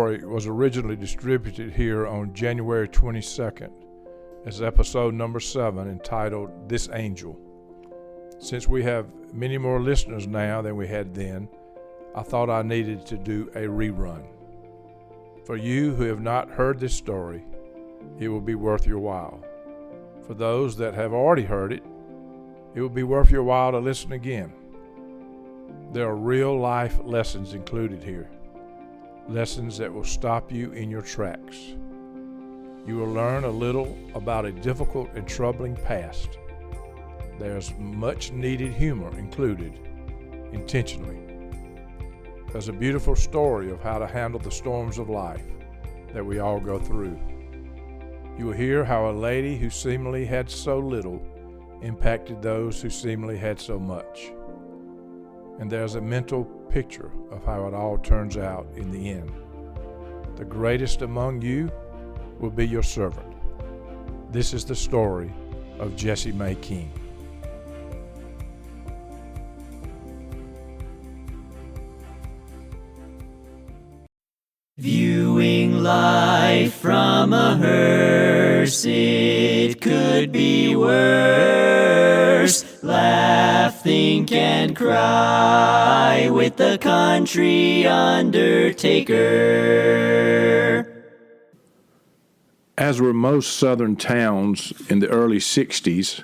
story was originally distributed here on January 22nd as episode number 7, entitled This Angel. Since we have many more listeners now than we had then, I thought I needed to do a rerun. For you who have not heard this story, it will be worth your while. For those that have already heard it, it will be worth your while to listen again. There are real life lessons included here. Lessons that will stop you in your tracks. You will learn a little about a difficult and troubling past. There's much needed humor included, intentionally. There's a beautiful story of how to handle the storms of life that we all go through. You will hear how a lady who seemingly had so little impacted those who seemingly had so much. And there's a mental picture of how it all turns out in the end. The greatest among you will be your servant. This is the story of Jessie Mae King. Viewing life from a hearse, it could be worse. Laugh, think, and cry with the country undertaker. As were most southern towns in the early 60s,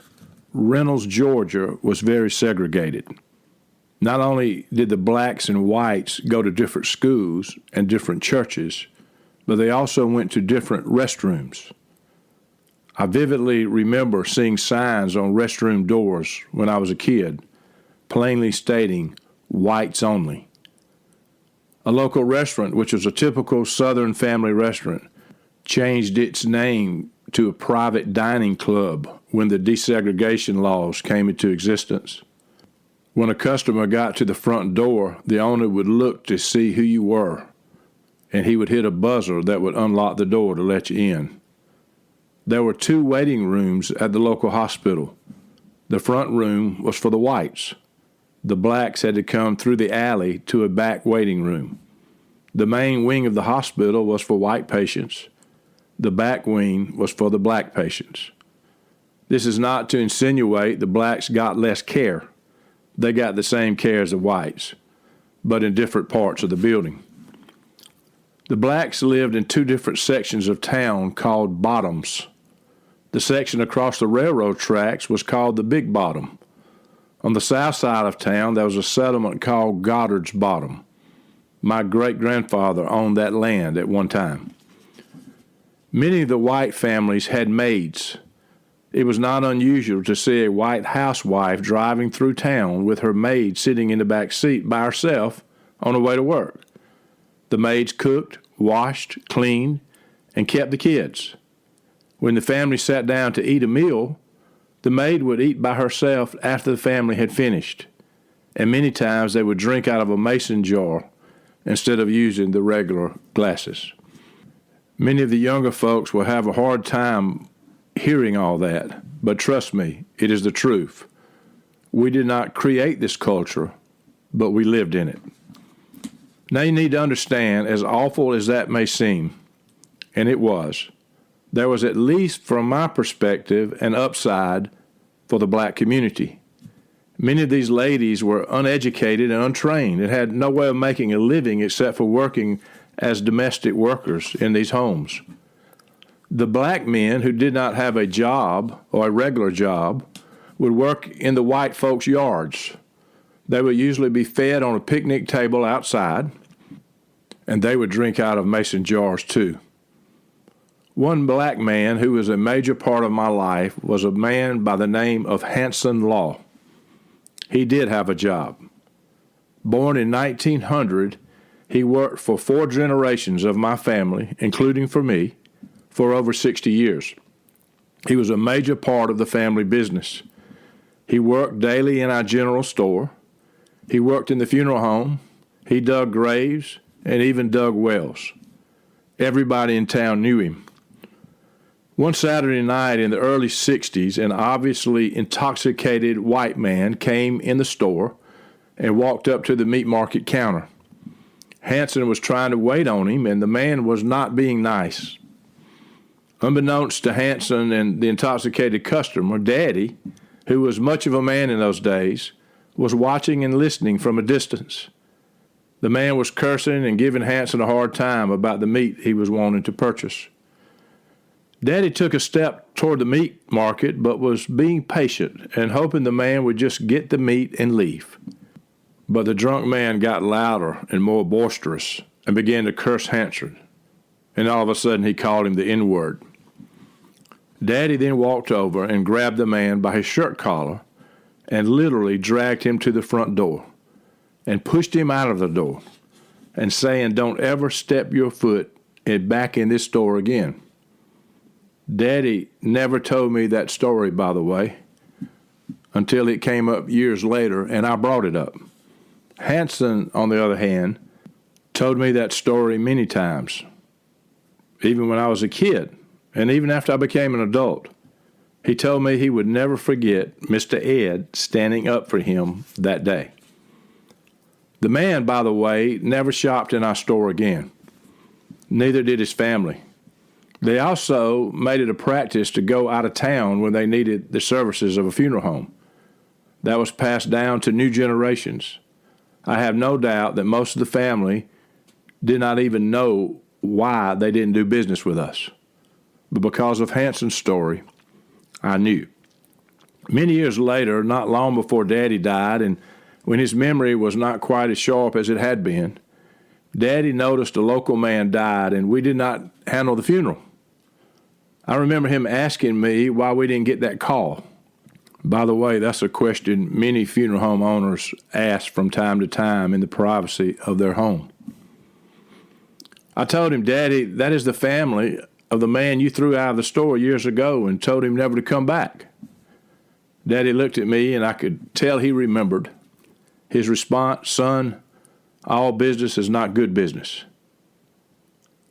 Reynolds, Georgia was very segregated. Not only did the blacks and whites go to different schools and different churches, but they also went to different restrooms. I vividly remember seeing signs on restroom doors when I was a kid, plainly stating, "Whites only." A local restaurant, which was a typical Southern family restaurant, changed its name to a private dining club when the desegregation laws came into existence. When a customer got to the front door, the owner would look to see who you were, and he would hit a buzzer that would unlock the door to let you in. There were 2 waiting rooms at the local hospital. The front room was for the whites. The blacks had to come through the alley to a back waiting room. The main wing of the hospital was for white patients. The back wing was for the black patients. This is not to insinuate the blacks got less care. They got the same care as the whites, but in different parts of the building. The blacks lived in 2 different sections of town called bottoms. The section across the railroad tracks was called the Big Bottom. On the south side of town, there was a settlement called Goddard's Bottom. My great-grandfather owned that land at one time. Many of the white families had maids. It was not unusual to see a white housewife driving through town with her maid sitting in the back seat by herself on her way to work. The maids cooked, washed, cleaned, and kept the kids. When the family sat down to eat a meal, the maid would eat by herself after the family had finished, and many times they would drink out of a mason jar instead of using the regular glasses. Many of the younger folks will have a hard time hearing all that, but trust me, it is the truth. We did not create this culture, but we lived in it. Now you need to understand, as awful as that may seem, and it was, there was, at least from my perspective, an upside for the black community. Many of these ladies were uneducated and untrained and had no way of making a living except for working as domestic workers in these homes. The black men who did not have a job or a regular job would work in the white folks' yards. They would usually be fed on a picnic table outside, and they would drink out of mason jars too. One black man who was a major part of my life was a man by the name of Hanson Law. He did have a job. Born in 1900, he worked for 4 generations of my family, including for me, for over 60 years. He was a major part of the family business. He worked daily in our general store. He worked in the funeral home. He dug graves and even dug wells. Everybody in town knew him. One Saturday night in the early 60s, an obviously intoxicated white man came in the store and walked up to the meat market counter. Hanson was trying to wait on him, and the man was not being nice. Unbeknownst to Hanson and the intoxicated customer, Daddy, who was much of a man in those days, was watching and listening from a distance. The man was cursing and giving Hanson a hard time about the meat he was wanting to purchase. Daddy took a step toward the meat market, but was being patient and hoping the man would just get the meat and leave. But the drunk man got louder and more boisterous and began to curse Hanson, and all of a sudden he called him the N-word. Daddy then walked over and grabbed the man by his shirt collar and literally dragged him to the front door and pushed him out of the door and saying, "Don't ever step your foot back in this store again." Daddy never told me that story, by the way, until it came up years later and I brought it up. Hanson, on the other hand, told me that story many times, even when I was a kid and even after I became an adult. He told me he would never forget Mr. Ed standing up for him that day. The man, by the way, never shopped in our store again. Neither did his family. They also made it a practice to go out of town when they needed the services of a funeral home. That was passed down to new generations. I have no doubt that most of the family did not even know why they didn't do business with us. But because of Hanson's story, I knew. Many years later, not long before Daddy died, and when his memory was not quite as sharp as it had been, Daddy noticed a local man died, and we did not handle the funeral. I remember him asking me why we didn't get that call. By the way, that's a question many funeral home owners ask from time to time in the privacy of their home. I told him, "Daddy, that is the family of the man you threw out of the store years ago and told him never to come back." Daddy looked at me, and I could tell he remembered. His response, "Son, all business is not good business."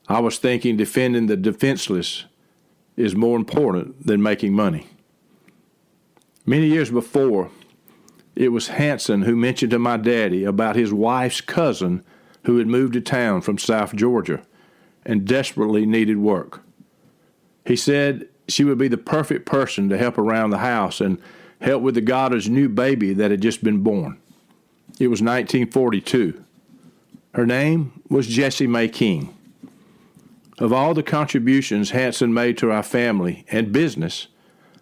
I was thinking defending the defenseless is more important than making money. Many years before, it was Hanson who mentioned to my daddy about his wife's cousin who had moved to town from South Georgia and desperately needed work. He said she would be the perfect person to help around the house and help with the daughter's new baby that had just been born. It was 1942. Her name was Jessie Mae King. Of all the contributions Hanson made to our family and business,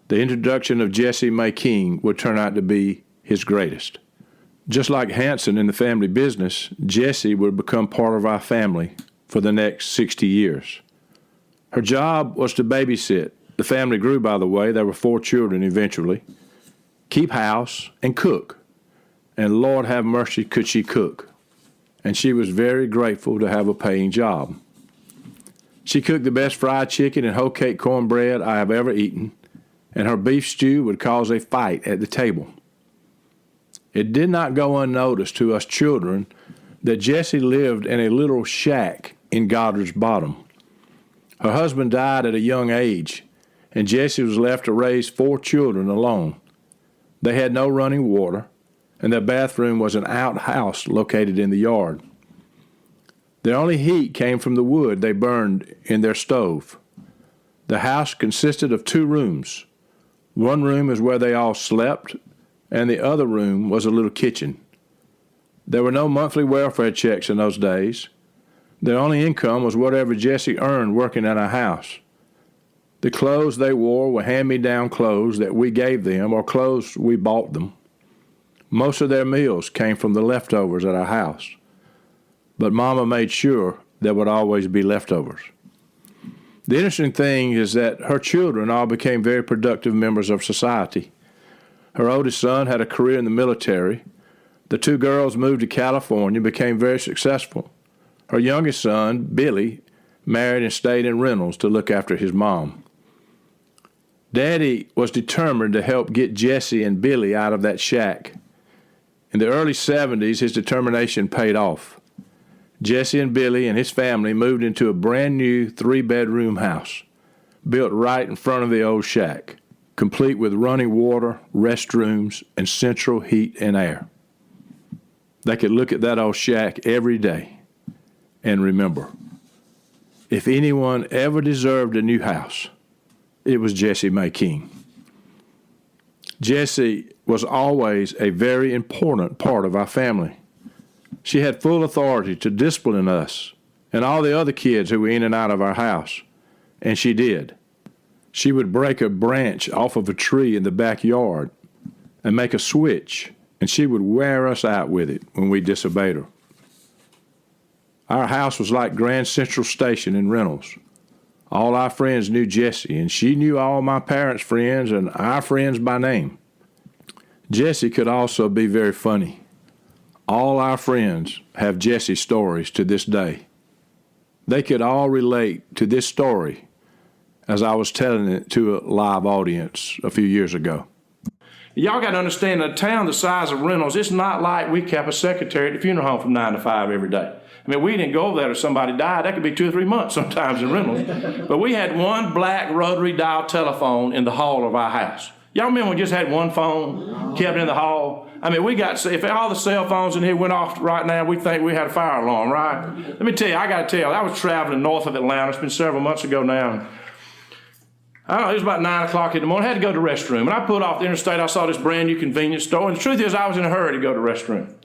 the introduction of Jessie Mae King would turn out to be his greatest. Just like Hanson in the family business, Jessie would become part of our family for the next 60 years. Her job was to babysit. The family grew, by the way. There were 4 children eventually. Keep house and cook. And Lord have mercy, could she cook. And she was very grateful to have a paying job. She cooked the best fried chicken and whole cake cornbread I have ever eaten, and her beef stew would cause a fight at the table. It did not go unnoticed to us children that Jessie lived in a little shack in Goddard's Bottom. Her husband died at a young age, and Jessie was left to raise 4 children alone. They had no running water, and their bathroom was an outhouse located in the yard. Their only heat came from the wood they burned in their stove. The house consisted of 2 rooms. One room is where they all slept, and the other room was a little kitchen. There were no monthly welfare checks in those days. Their only income was whatever Jessie earned working at our house. The clothes they wore were hand-me-down clothes that we gave them or clothes we bought them. Most of their meals came from the leftovers at our house. But Mama made sure there would always be leftovers. The interesting thing is that her children all became very productive members of society. Her oldest son had a career in the military. The 2 girls moved to California and became very successful. Her youngest son, Billy, married and stayed in Reynolds to look after his mom. Daddy was determined to help get Jessie and Billy out of that shack. In the early 70s, his determination paid off. Jessie and Billy and his family moved into a brand new 3-bedroom house, built right in front of the old shack, complete with running water, restrooms, and central heat and air. They could look at that old shack every day. And remember, if anyone ever deserved a new house, it was Jessie Mae King. Jessie was always a very important part of our family. She had full authority to discipline us and all the other kids who were in and out of our house, and she did. She would break a branch off of a tree in the backyard and make a switch, and she would wear us out with it when we disobeyed her. Our house was like Grand Central Station in Reynolds. All our friends knew Jessie, and she knew all my parents' friends and our friends by name. Jessie could also be very funny. All our friends have Jessie stories to this day. They could all relate to this story as I was telling it to a live audience a few years ago. Y'all got to understand, a town the size of Reynolds, it's not like we kept a secretary at the funeral home from 9 to 5 every day. I mean, we didn't go over there if somebody died. That could be 2 or 3 months sometimes in Reynolds. But we had one black rotary dial telephone in the hall of our house. Y'all remember we just had one phone kept in the hall? I mean, if all the cell phones in here went off right now, we think we had a fire alarm, right? Let me tell you, I got to tell you, I was traveling north of Atlanta. It's been several months ago now. I don't know, it was about 9 o'clock in the morning. I had to go to the restroom. And I pulled off the interstate. I saw this brand new convenience store. And the truth is, I was in a hurry to go to the restroom.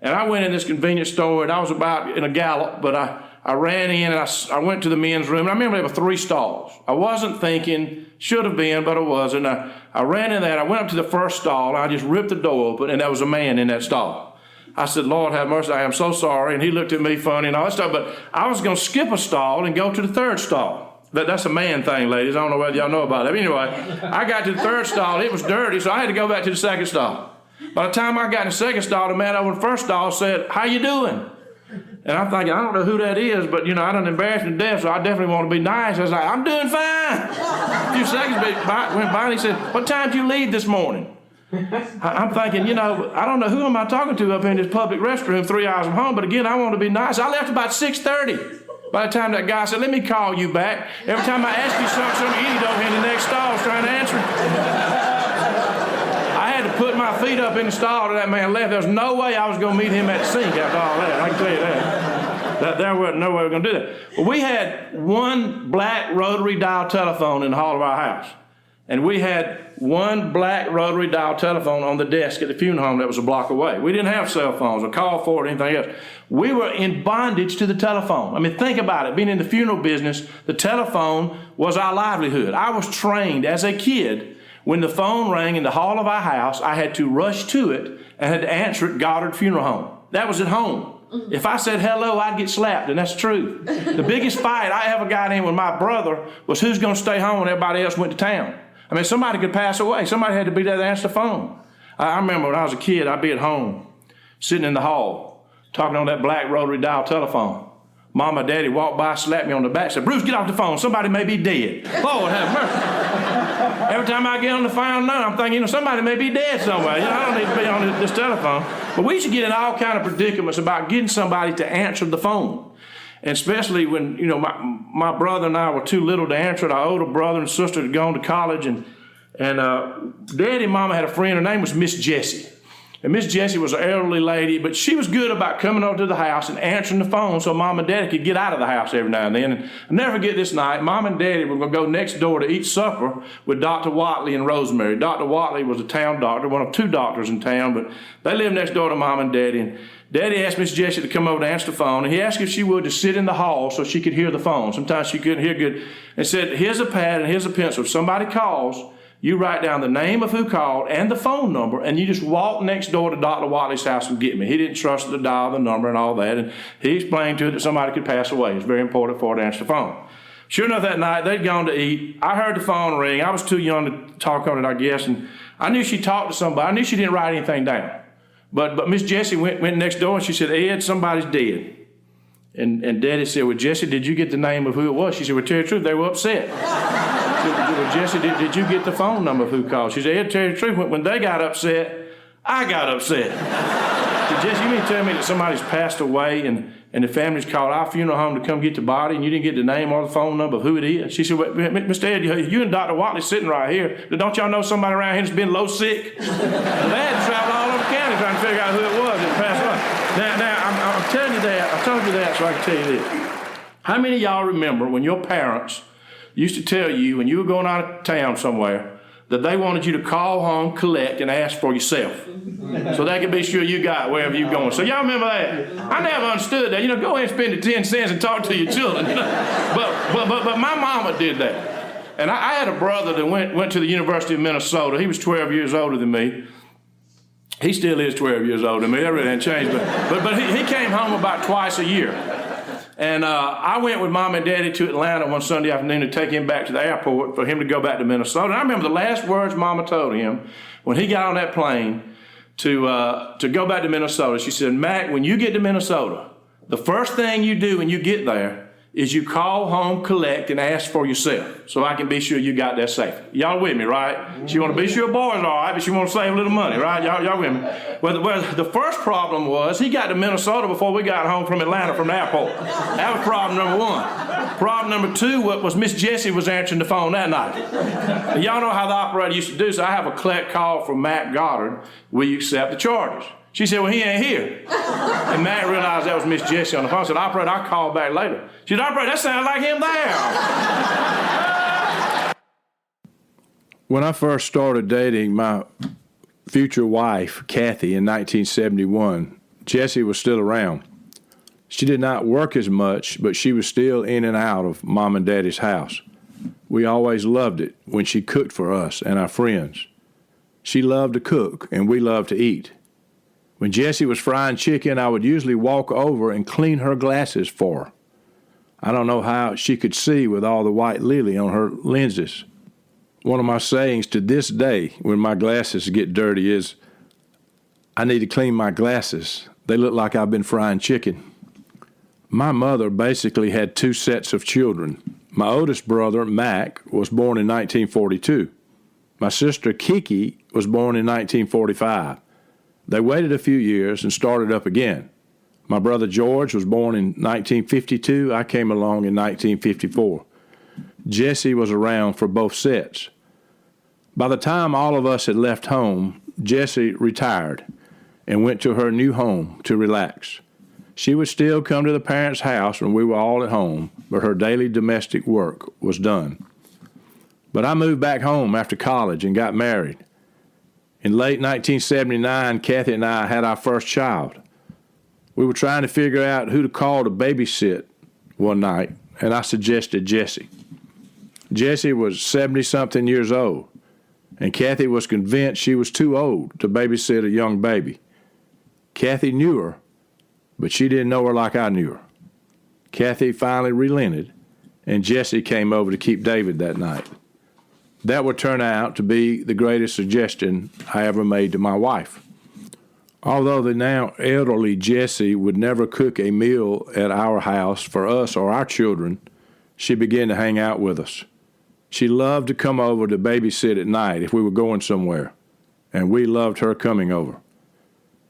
And I went in this convenience store, and I was about in a gallop, but I ran in, and I went to the men's room. And I remember there were 3 stalls. I wasn't thinking, should have been, but I wasn't. I ran in there. I went up to the first stall, and I just ripped the door open, and there was a man in that stall. I said, Lord have mercy, I am so sorry. And he looked at me funny and all that stuff. But I was going to skip a stall and go to the 3rd stall. That's a man thing, ladies. I don't know whether y'all know about it. But anyway, I got to the 3rd stall. It was dirty, so I had to go back to the 2nd stall. By the time I got in the 2nd stall, the man over in the 1st stall said, how you doing? And I'm thinking, I don't know who that is, but, I done embarrassed him to death, so I definitely want to be nice. I was like, I'm doing fine. A few seconds went by, and he said, what time did you leave this morning? I'm thinking, I don't know who am I talking to up in this public restroom 3 hours from home, but again, I want to be nice. I left about 6:30. By the time that guy said, let me call you back. Every time I ask you something, some idiot over here in the next stall is trying to answer. I had to put my feet up in the stall till that man left. There was no way I was going to meet him at the sink after all that. I can tell you that. There wasn't no way we were going to do that. Well, we had one black rotary dial telephone in the hall of our house. And we had one black rotary dial telephone on the desk at the funeral home that was a block away. We didn't have cell phones or call for it or anything else. We were in bondage to the telephone. I mean, think about it. Being in the funeral business, the telephone was our livelihood. I was trained as a kid. When the phone rang in the hall of our house, I had to rush to it and had to answer at Goddard Funeral Home. That was at home. If I said hello, I'd get slapped, and that's true. The biggest fight I ever got in with my brother was who's going to stay home when everybody else went to town. I mean, somebody could pass away. Somebody had to be there to answer the phone. I remember when I was a kid, I'd be at home, sitting in the hall, talking on that black rotary dial telephone. Mama and Daddy walked by, slapped me on the back, said, Bruce, get off the phone. Somebody may be dead. Lord have mercy. Every time I get on the phone now, I'm thinking, somebody may be dead somewhere. I don't need to be on this telephone. But we used to get in all kind of predicaments about getting somebody to answer the phone. And especially when, my brother and I were too little to answer it. Our older brother and sister had gone to college. And Daddy and Mama had a friend. Her name was Miss Jessie. And Miss Jessie was an elderly lady, but she was good about coming over to the house and answering the phone so Mom and Daddy could get out of the house every now and then. And I'll never forget this night. Mom and Daddy were going to go next door to eat supper with Dr. Watley and Rosemary. Dr. Watley was a town doctor, one of 2 doctors in town, but they lived next door to Mom and Daddy. And Daddy asked Miss Jessie to come over to answer the phone, and he asked if she would to sit in the hall so she could hear the phone. Sometimes she couldn't hear good. And said, here's a pad and here's a pencil. If somebody calls, you write down the name of who called and the phone number, and you just walk next door to Dr. Watley's house and get me. He didn't trust her to dial the number and all that, and he explained to her that somebody could pass away. It's very important for her to answer the phone. Sure enough, that night, they'd gone to eat. I heard the phone ring. I was too young to talk on it, I guess, and I knew she talked to somebody. I knew she didn't write anything down. But Miss Jessie went next door, and she said, Ed, somebody's dead. And Daddy said, well, Jessie, did you get the name of who it was? She said, well, tell you the truth, they were upset. Well, Jessie, did you get the phone number of who called? She said, Ed, tell you the truth, when they got upset, I got upset. Said, Jessie, you mean to tell me that somebody's passed away and the family's called our funeral home to come get the body and you didn't get the name or the phone number of who it is? She said, well, Mr. Ed, you and Dr. Watley sitting right here. Don't y'all know somebody around here that's been low sick? They had to travel all over the county trying to figure out who it was that passed away. Now I'm telling you that I told you that so I can tell you this. How many of y'all remember when your parents used to tell you when you were going out of town somewhere that they wanted you to call home, collect, and ask for yourself so they could be sure you got wherever you're going? So y'all remember that? I never understood that. Go ahead and spend the 10 cents and talk to your children. But my mama did that. And I had a brother that went to the University of Minnesota. He was 12 years older than me. He still is 12 years older than me. That really hasn't changed. But he came home about twice a year. And I went with Mom and Daddy to Atlanta one Sunday afternoon to take him back to the airport for him to go back to Minnesota. And I remember the last words Mama told him when he got on that plane to go back to Minnesota. She said, Mac, when you get to Minnesota, the first thing you do when you get there is you call home, collect, and ask for yourself so I can be sure you got there safe. Y'all with me, right? She want to be sure boys are all right, but she want to save a little money, right? Y'all with me? Well, the first problem was he got to Minnesota before we got home from Atlanta from the airport. That was problem number one. Problem number two was Miss Jessie was answering the phone that night. And y'all know how the operator used to do, so I have a collect call from Matt Goddard. Will you accept the charges? She said, well, he ain't here. And Matt realized that was Miss Jessie on the phone. Said, operator, I'll call back later. She said, operator, that sounds like him there. When I first started dating my future wife, Kathy, in 1971, Jessie was still around. She did not work as much, but she was still in and out of Mom and Daddy's house. We always loved it when she cooked for us and our friends. She loved to cook, and we loved to eat. When Jessie was frying chicken, I would usually walk over and clean her glasses for her. I don't know how she could see with all the white lily on her lenses. One of my sayings to this day when my glasses get dirty is, I need to clean my glasses. They look like I've been frying chicken. My mother basically had two sets of children. My oldest brother, Mac, was born in 1942. My sister, Kiki, was born in 1945. They waited a few years and started up again. My brother George was born in 1952. I came along in 1954. Jessie was around for both sets. By the time all of us had left home, Jessie retired and went to her new home to relax. She would still come to the parents' house when we were all at home, but her daily domestic work was done. But I moved back home after college and got married. In late 1979, Kathy and I had our first child. We were trying to figure out who to call to babysit one night, and I suggested Jessie. Jessie was 70-something years old, and Kathy was convinced she was too old to babysit a young baby. Kathy knew her, but she didn't know her like I knew her. Kathy finally relented, and Jessie came over to keep David that night. That would turn out to be the greatest suggestion I ever made to my wife. Although the now elderly Jessie would never cook a meal at our house for us or our children, she began to hang out with us. She loved to come over to babysit at night if we were going somewhere, and we loved her coming over.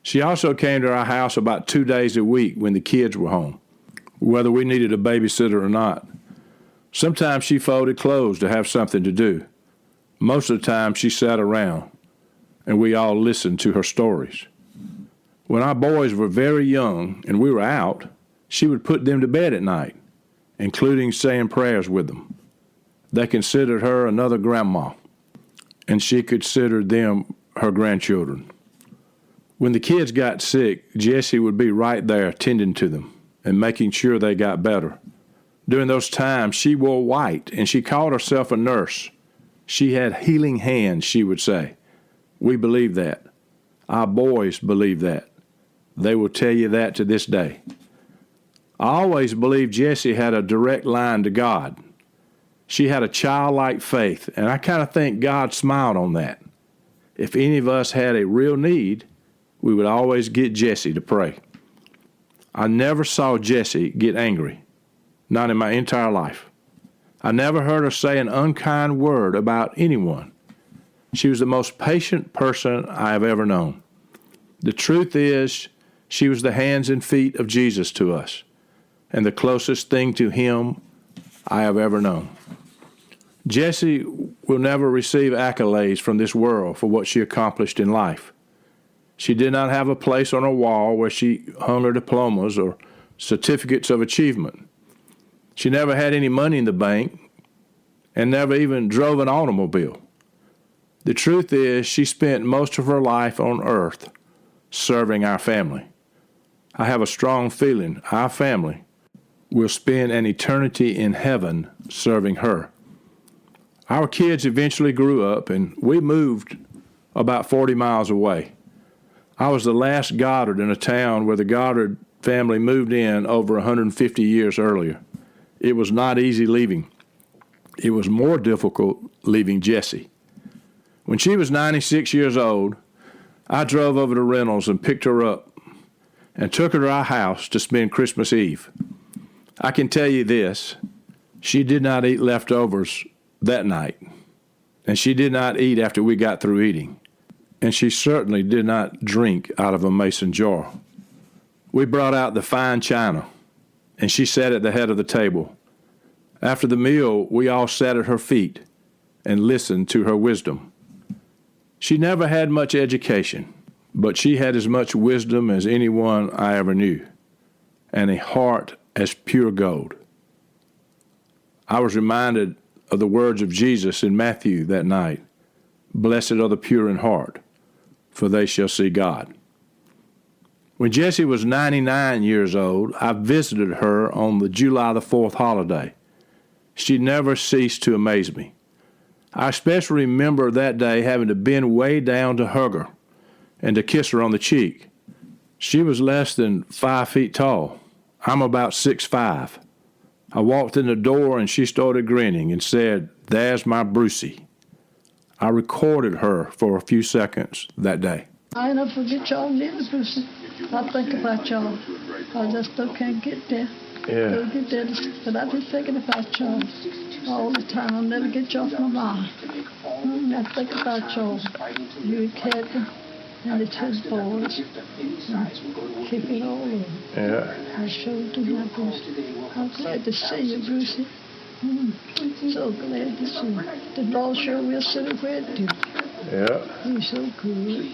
She also came to our house about 2 days a week when the kids were home, whether we needed a babysitter or not. Sometimes she folded clothes to have something to do. Most of the time she sat around, and we all listened to her stories. When our boys were very young and we were out, she would put them to bed at night, including saying prayers with them. They considered her another grandma, and she considered them her grandchildren. When the kids got sick, Jessie would be right there tending to them and making sure they got better. During those times, she wore white, and she called herself a nurse. She had healing hands, she would say. We believe that. Our boys believe that. They will tell you that to this day. I always believed Jessie had a direct line to God. She had a childlike faith, and I kind of think God smiled on that. If any of us had a real need, we would always get Jessie to pray. I never saw Jessie get angry, not in my entire life. I never heard her say an unkind word about anyone. She was the most patient person I have ever known. The truth is, she was the hands and feet of Jesus to us, and the closest thing to him I have ever known. Jessie will never receive accolades from this world for what she accomplished in life. She did not have a place on her wall where she hung her diplomas or certificates of achievement. She never had any money in the bank and never even drove an automobile. The truth is, she spent most of her life on earth serving our family. I have a strong feeling our family will spend an eternity in heaven serving her. Our kids eventually grew up, and we moved about 40 miles away. I was the last Goddard in a town where the Goddard family moved in over 150 years earlier. It was not easy leaving. It was more difficult leaving Jessie. When she was 96 years old, I drove over to Reynolds and picked her up and took her to our house to spend Christmas Eve. I can tell you this, she did not eat leftovers that night, and she did not eat after we got through eating, and she certainly did not drink out of a mason jar. We brought out the fine china, and she sat at the head of the table. After the meal, we all sat at her feet and listened to her wisdom. She never had much education, but she had as much wisdom as anyone I ever knew, and a heart as pure gold. I was reminded of the words of Jesus in Matthew that night, "Blessed are the pure in heart, for they shall see God." When Jessie was 99 years old, I visited her on the July the 4th holiday. She never ceased to amaze me. I especially remember that day having to bend way down to hug her and to kiss her on the cheek. She was less than 5 feet tall. I'm about 6'5". I walked in the door and she started grinning and said, "There's my Brucey." I recorded her for a few seconds that day. I never forget y'all neither, Brucey. I think about y'all. I just still can't get there. Yeah. Still get there, but I've been thinking about y'all all the time. I'll never get you off my mind. I think about y'all. You and Kathy and the two boys. Keep it all over. Yeah. I sure do, my Brucey. I'm glad to see you, Brucey. So glad to see you. The Lord sure will sit up with you. Yeah. He's so good.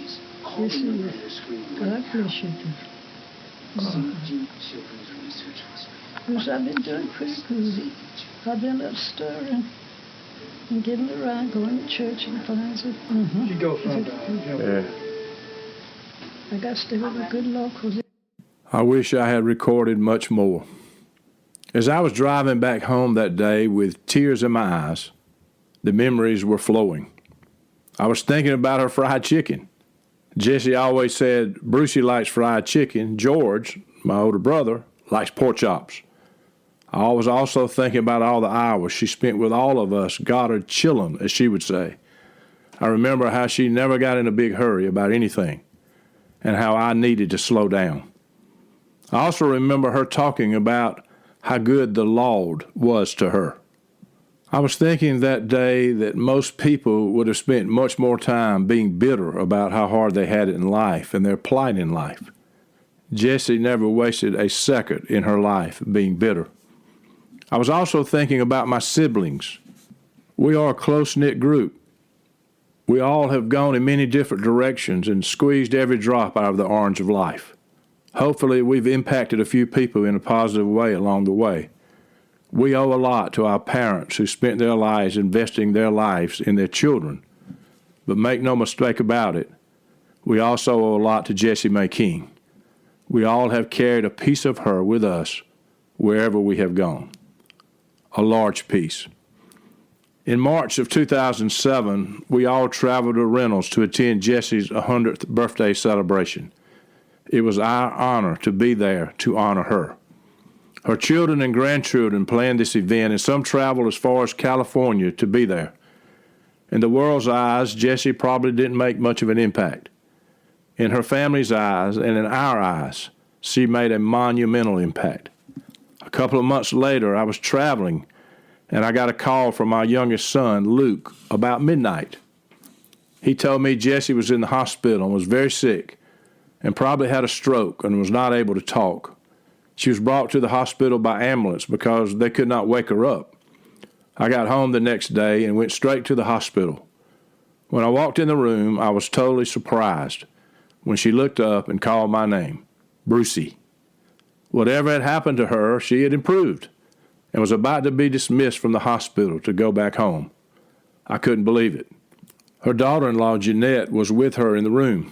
Yes, he is. God bless you, dear. Bruce, I've been doing pretty good. I've been up stirring and getting around, going to church and finds it. You go from Yeah. I got to stay with the good Lord, 'cause I wish I had recorded much more. As I was driving back home that day with tears in my eyes, the memories were flowing. I was thinking about her fried chicken. Jessie always said Brucey likes fried chicken. George, my older brother, likes pork chops. I was also thinking about all the hours she spent with all of us, Goddard chillin', as she would say. I remember how she never got in a big hurry about anything, and how I needed to slow down. I also remember her talking about how good the Lord was to her. I was thinking that day that most people would have spent much more time being bitter about how hard they had it in life and their plight in life. Jessie never wasted a second in her life being bitter. I was also thinking about my siblings. We are a close-knit group. We all have gone in many different directions and squeezed every drop out of the orange of life. Hopefully, we've impacted a few people in a positive way along the way. We owe a lot to our parents who spent their lives investing their lives in their children. But make no mistake about it, we also owe a lot to Jessie Mae King. We all have carried a piece of her with us wherever we have gone. A large piece. In March of 2007, we all traveled to Reynolds to attend Jessie's 100th birthday celebration. It was our honor to be there to honor her. Her children and grandchildren planned this event, and some traveled as far as California to be there. In the world's eyes, Jessie probably didn't make much of an impact. In her family's eyes and in our eyes, she made a monumental impact. A couple of months later, I was traveling, and I got a call from my youngest son, Luke, about midnight. He told me Jessie was in the hospital and was very sick and probably had a stroke and was not able to talk. She was brought to the hospital by ambulance because they could not wake her up. I got home the next day and went straight to the hospital. When I walked in the room, I was totally surprised when she looked up and called my name, Brucey. Whatever had happened to her, she had improved and was about to be dismissed from the hospital to go back home. I couldn't believe it. Her daughter-in-law, Jeanette, was with her in the room.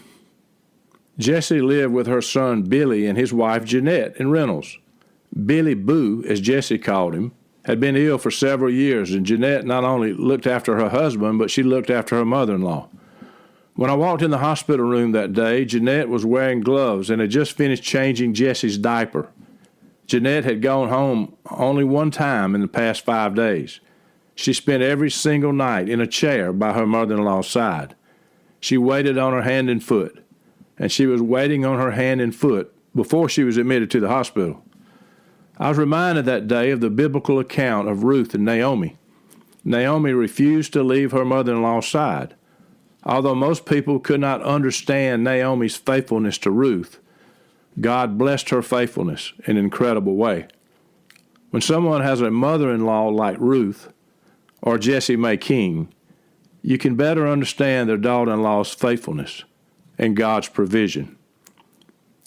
Jessie lived with her son, Billy, and his wife, Jeanette, in Reynolds. Billy Boo, as Jessie called him, had been ill for several years, and Jeanette not only looked after her husband, but she looked after her mother-in-law. When I walked in the hospital room that day, Jeanette was wearing gloves and had just finished changing Jessie's diaper. Jeanette had gone home only one time in the past 5 days. She spent every single night in a chair by her mother-in-law's side. She waited on her hand and foot, and she was waiting on her hand and foot before she was admitted to the hospital. I was reminded that day of the biblical account of Ruth and Naomi. Naomi refused to leave her mother-in-law's side. Although most people could not understand Naomi's faithfulness to Ruth, God blessed her faithfulness in an incredible way. When someone has a mother-in-law like Ruth or Jessie Mae King, you can better understand their daughter-in-law's faithfulness and God's provision.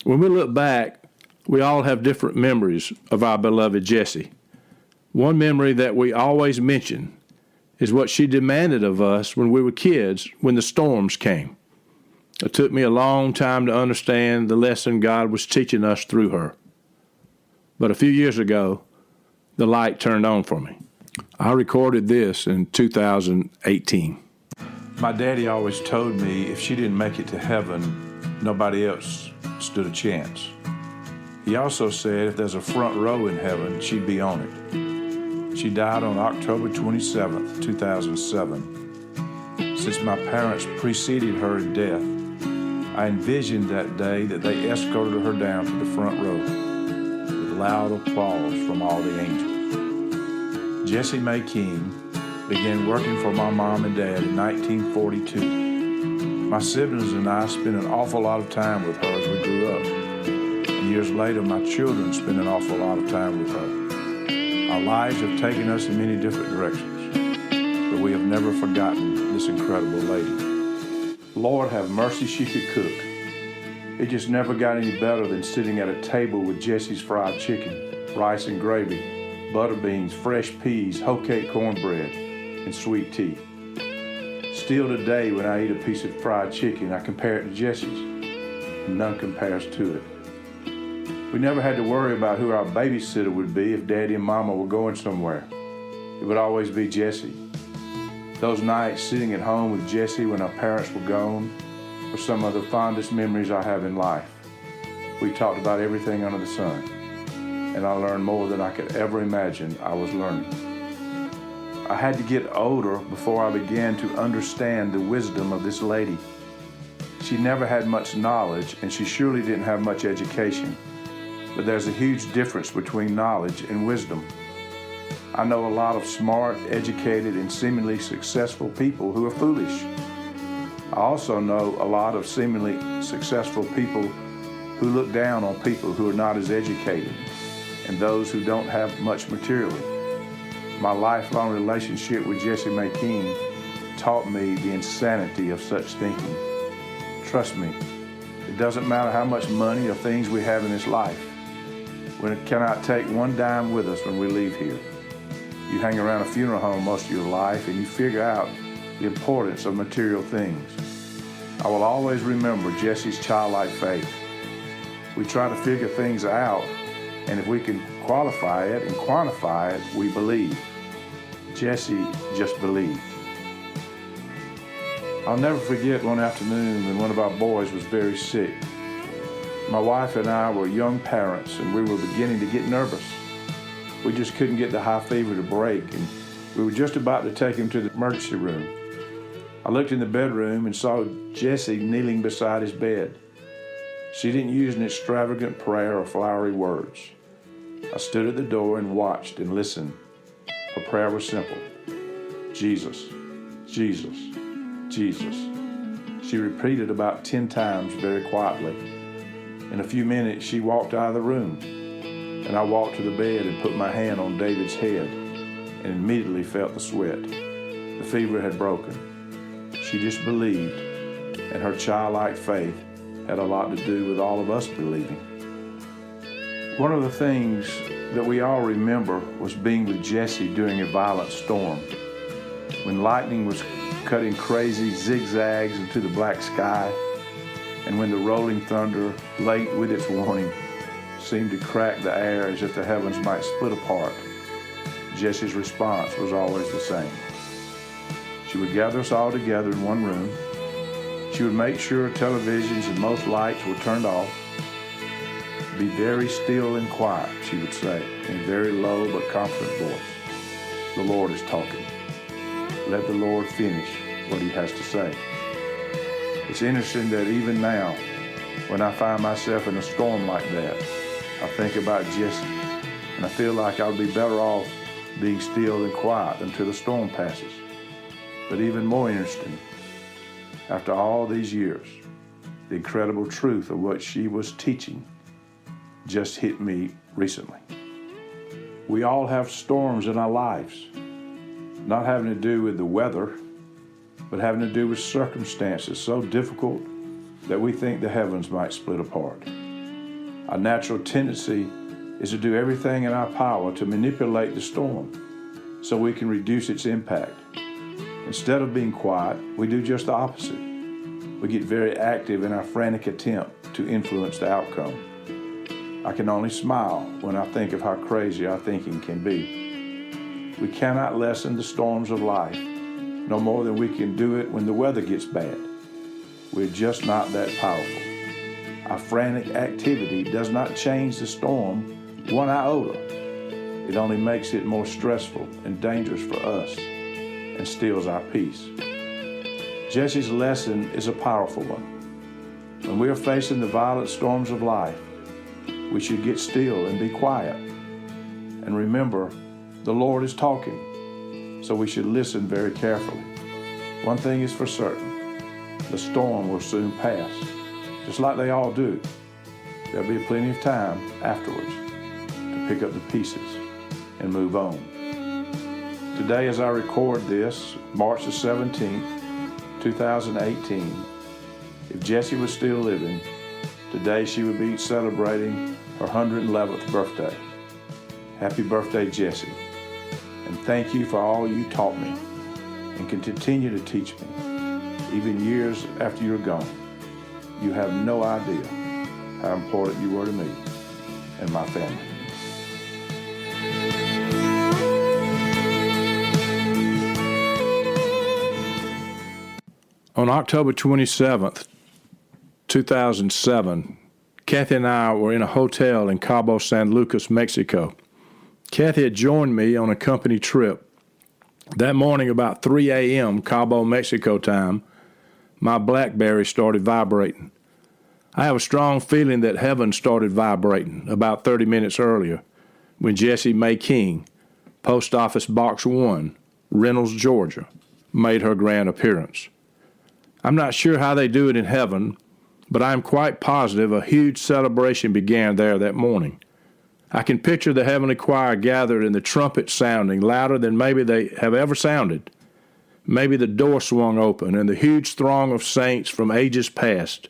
When we look back, we all have different memories of our beloved Jessie. One memory that we always mention is what she demanded of us when we were kids when the storms came. It took me a long time to understand the lesson God was teaching us through her. But a few years ago, the light turned on for me. I recorded this in 2018. My daddy always told me if she didn't make it to heaven, nobody else stood a chance. He also said if there's a front row in heaven, she'd be on it. She died on October 27th, 2007. Since my parents preceded her in death, I envisioned that day that they escorted her down to the front row with loud applause from all the angels. Jessie Mae King began working for my mom and dad in 1942. My siblings and I spent an awful lot of time with her as we grew up. And years later, my children spent an awful lot of time with her. Our lives have taken us in many different directions, but we have never forgotten this incredible lady. Lord have mercy, she could cook. It just never got any better than sitting at a table with Jessie's fried chicken, rice and gravy, butter beans, fresh peas, hoe cake cornbread, and sweet tea. Still today, when I eat a piece of fried chicken, I compare it to Jessie's, and none compares to it. We never had to worry about who our babysitter would be if Daddy and Mama were going somewhere. It would always be Jessie. Those nights sitting at home with Jessie when our parents were gone are some of the fondest memories I have in life. We talked about everything under the sun, and I learned more than I could ever imagine I was learning. I had to get older before I began to understand the wisdom of this lady. She never had much knowledge, and she surely didn't have much education. But there's a huge difference between knowledge and wisdom. I know a lot of smart, educated, and seemingly successful people who are foolish. I also know a lot of seemingly successful people who look down on people who are not as educated and those who don't have much materially. My lifelong relationship with Jessie Mae King taught me the insanity of such thinking. Trust me, it doesn't matter how much money or things we have in this life. We cannot take one dime with us when we leave here. You hang around a funeral home most of your life and you figure out the importance of material things. I will always remember Jessie's childlike faith. We try to figure things out, and if we can qualify it and quantify it, we believe. Jessie just believed. I'll never forget one afternoon when one of our boys was very sick. My wife and I were young parents, and we were beginning to get nervous. We just couldn't get the high fever to break, and we were just about to take him to the emergency room. I looked in the bedroom and saw Jessie kneeling beside his bed. She didn't use an extravagant prayer or flowery words. I stood at the door and watched and listened. Her prayer was simple. Jesus, Jesus, Jesus. She repeated about 10 times very quietly. In a few minutes, she walked out of the room, and I walked to the bed and put my hand on David's head and immediately felt the sweat. The fever had broken. She just believed, and her childlike faith had a lot to do with all of us believing. One of the things that we all remember was being with Jessie during a violent storm, when lightning was cutting crazy zigzags into the black sky, and when the rolling thunder, late with its warning, seemed to crack the air as if the heavens might split apart. Jessie's response was always the same. She would gather us all together in one room. She would make sure televisions and most lights were turned off. Be very still and quiet, she would say, in a very low but confident voice. The Lord is talking. Let the Lord finish what he has to say. It's interesting that even now, when I find myself in a storm like that, I think about Jessie, and I feel like I would be better off being still and quiet until the storm passes. But even more interesting, after all these years, the incredible truth of what she was teaching just hit me recently. We all have storms in our lives, not having to do with the weather, but having to do with circumstances so difficult that we think the heavens might split apart. Our natural tendency is to do everything in our power to manipulate the storm so we can reduce its impact. Instead of being quiet, we do just the opposite. We get very active in our frantic attempt to influence the outcome. I can only smile when I think of how crazy our thinking can be. We cannot lessen the storms of life, no more than we can do it when the weather gets bad. We're just not that powerful. Our frantic activity does not change the storm one iota. It only makes it more stressful and dangerous for us and steals our peace. Jessie's lesson is a powerful one. When we are facing the violent storms of life, we should get still and be quiet. And remember, the Lord is talking, so we should listen very carefully. One thing is for certain, the storm will soon pass, just like they all do. There'll be plenty of time afterwards to pick up the pieces and move on. Today, as I record this, March the 17th, 2018, if Jessie was still living, today she would be celebrating her 111th birthday. Happy birthday, Jessie. And thank you for all you taught me and can continue to teach me, even years after you're gone. You have no idea how important you were to me and my family. On October 27th, 2007, Kathy and I were in a hotel in Cabo San Lucas, Mexico. Kathy had joined me on a company trip. That morning, about 3 a.m. Cabo, Mexico time, my BlackBerry started vibrating. I have a strong feeling that heaven started vibrating about 30 minutes earlier when Jessie Mae King, Post Office Box 1, Reynolds, Georgia, made her grand appearance. I'm not sure how they do it in heaven, but I am quite positive a huge celebration began there that morning. I can picture the heavenly choir gathered and the trumpet sounding louder than maybe they have ever sounded. Maybe the door swung open and the huge throng of saints from ages past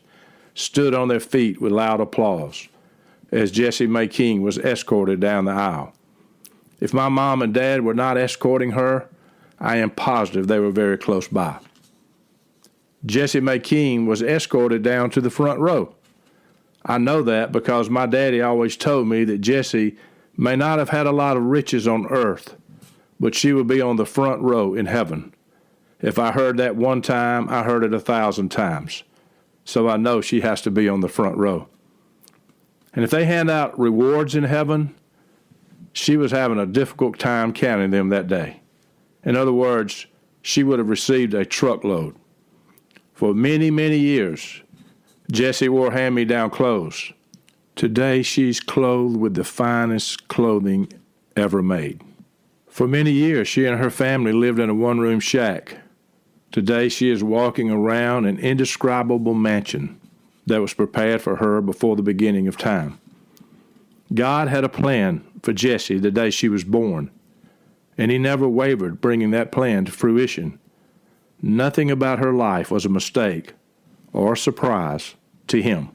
stood on their feet with loud applause as Jessie Mae King was escorted down the aisle. If my mom and dad were not escorting her, I am positive they were very close by. Jessie Mae King was escorted down to the front row. I know that because my daddy always told me that Jessie may not have had a lot of riches on earth, but she would be on the front row in heaven. If I heard that one time, I heard it 1,000 times. So I know she has to be on the front row. And if they hand out rewards in heaven, she was having a difficult time counting them that day. In other words, she would have received a truckload. For many, many years, Jessie wore hand-me-down clothes. Today, she's clothed with the finest clothing ever made. For many years, she and her family lived in a one-room shack. Today, she is walking around an indescribable mansion that was prepared for her before the beginning of time. God had a plan for Jessie the day she was born, and he never wavered bringing that plan to fruition. Nothing about her life was a mistake or a surprise to him.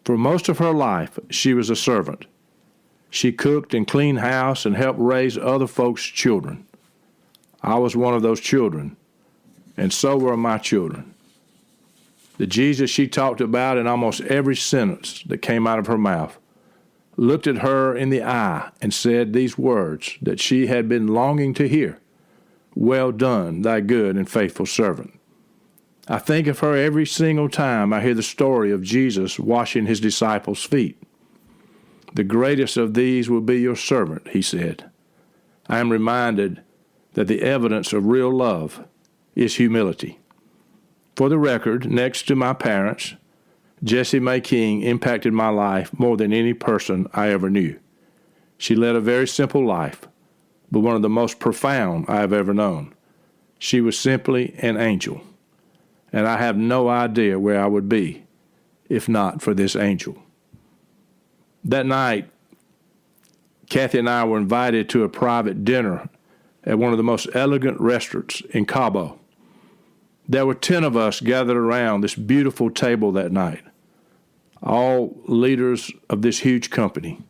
For most of her life, she was a servant. She cooked and cleaned house and helped raise other folks' children. I was one of those children, and so were my children. The Jesus she talked about in almost every sentence that came out of her mouth looked at her in the eye and said these words that she had been longing to hear. Well done, thy good and faithful servant. I think of her every single time I hear the story of Jesus washing his disciples' feet. The greatest of these will be your servant, he said. I am reminded that the evidence of real love is humility. For the record, next to my parents, Jessie Mae King impacted my life more than any person I ever knew. She led a very simple life, but one of the most profound I have ever known. She was simply an angel, and I have no idea where I would be if not for this angel. That night, Kathy and I were invited to a private dinner at one of the most elegant restaurants in Cabo. There were 10 of us gathered around this beautiful table that night, all leaders of this huge company.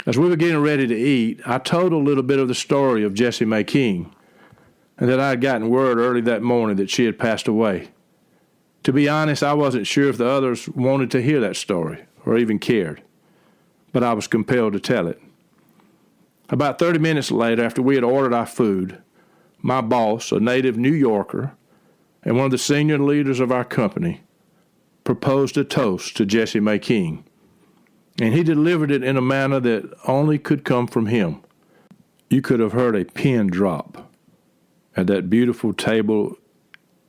As we were getting ready to eat, I told a little bit of the story of Jessie Mae King, and that I had gotten word early that morning that she had passed away. To be honest, I wasn't sure if the others wanted to hear that story or even cared, but I was compelled to tell it. About 30 minutes later, after we had ordered our food, my boss, a native New Yorker, and one of the senior leaders of our company, proposed a toast to Jessie Mae King, and he delivered it in a manner that only could come from him. You could have heard a pin drop at that beautiful table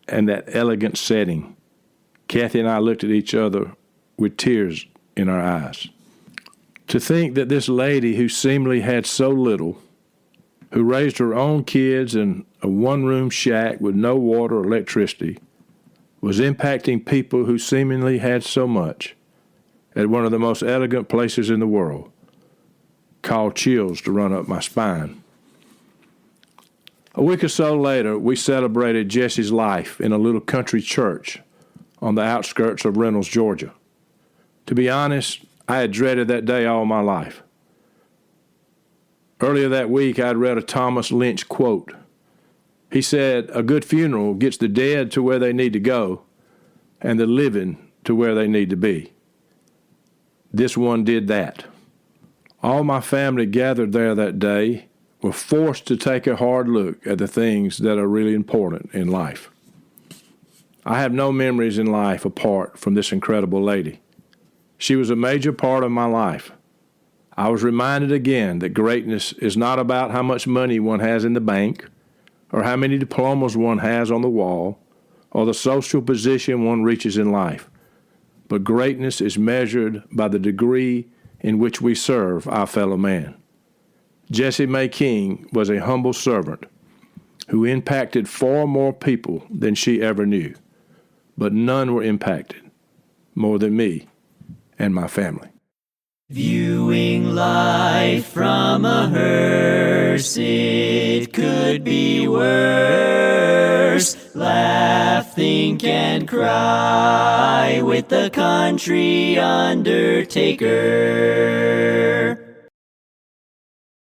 and that elegant setting. Kathy and I looked at each other with tears in our eyes. To think that this lady who seemingly had so little, who raised her own kids in a one-room shack with no water or electricity, was impacting people who seemingly had so much at one of the most elegant places in the world, caused chills to run up my spine. A week or so later, we celebrated Jessie's life in a little country church on the outskirts of Reynolds, Georgia. To be honest, I had dreaded that day all my life. Earlier that week, I'd read a Thomas Lynch quote. He said, "A good funeral gets the dead to where they need to go and the living to where they need to be." This one did that. All my family gathered there that day were forced to take a hard look at the things that are really important in life. I have no memories in life apart from this incredible lady. She was a major part of my life. I was reminded again that greatness is not about how much money one has in the bank, or how many diplomas one has on the wall, or the social position one reaches in life. But greatness is measured by the degree in which we serve our fellow man. Jessie Mae King was a humble servant who impacted far more people than she ever knew, but none were impacted more than me and my family. Viewing life from a hearse, it could be worse. Laugh, think, and cry with the country undertaker.